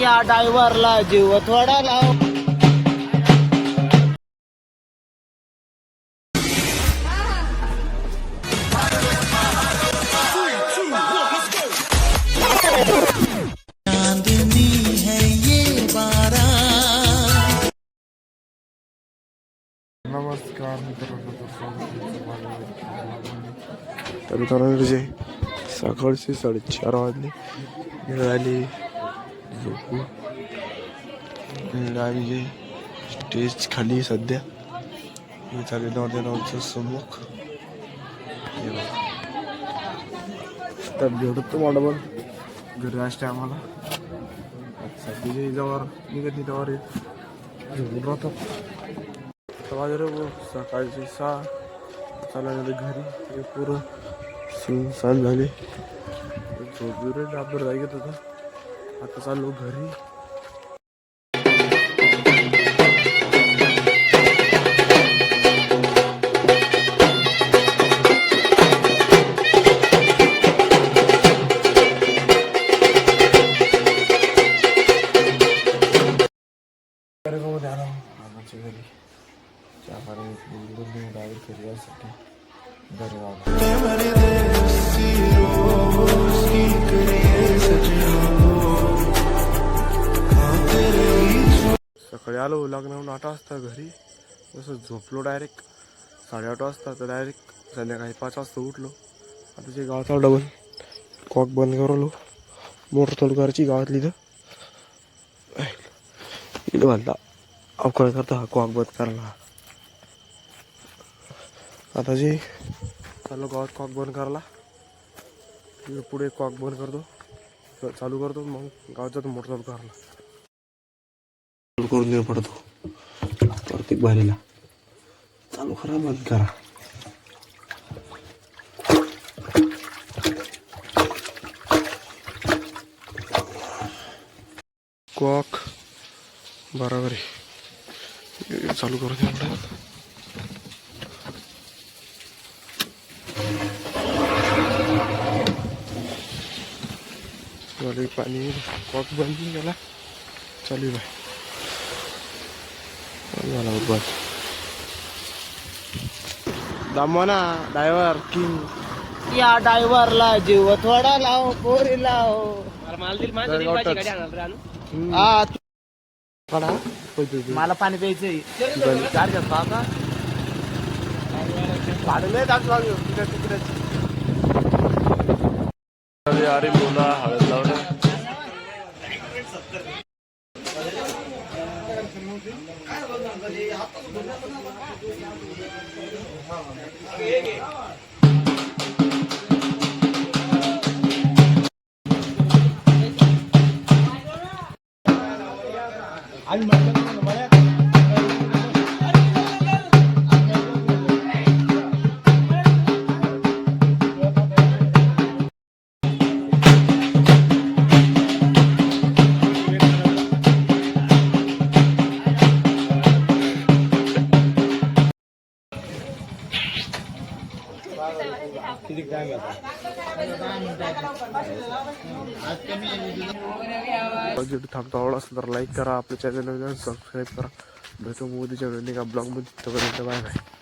या ड्रायव्हरला जीव थोडा लाव. नमस्कार मित्रांनो, तर तुझे सकाळचे 4:30 वाजले. मिळाली झोपून आम्ही जे स्टेज खाली सध्या मी चालू 9 सम्मुख तर भेटत तुम्हाला पण घरी असते आम्हाला सध्या जवळ निघत नाही त्यावर झोपून राहतो. सकाळची 6 चालवण्यात घरी ते पुरं सुनसान झाले. झोपू रे डाबर जाय घेत होता. आता चाललो घरी. घरी चहा पाणी डायरेक्ट घरी यासाठी सकाळी आलो लग्नाहून 8 वाजता घरी. जसं झोपलो डायरेक्ट 8:30 वाजता तर डायरेक्ट संध्याकाळी 5 वाजता उठलो. आता ते गावाचा डबल कॉक बंद करवलो. मोटर चालू करायची गावातली तर इथं म्हणता अवकाळ करता कॉक बंद करायला. आता जे चालू गावात कॉक बंद करायला. पुढे कॉक बंद करतो चालू करतो मग गावात जातो मोटर चालू करायला. करून देऊ पडतो प्रत्येक बारीला चालू करा बंद करा. कॉक बरोबर आहे चालू करून देऊ. पाणी कॉक बंद केला चालू बाय झाला बस. दामोना ड्रायव्हर किंग या ड्रायव्हरला जीव थोडा लाव. पोरी लाव. मला पाणी प्यायचंय. अरे बोला हळद लावलं. थांबतो आवडला असेल तर लाईक करा, आपल्या चॅनलला सबस्क्राईब करा. भेटू मोदीच्या व्हिडिओ ब्लॉग मध्ये. Bye bye.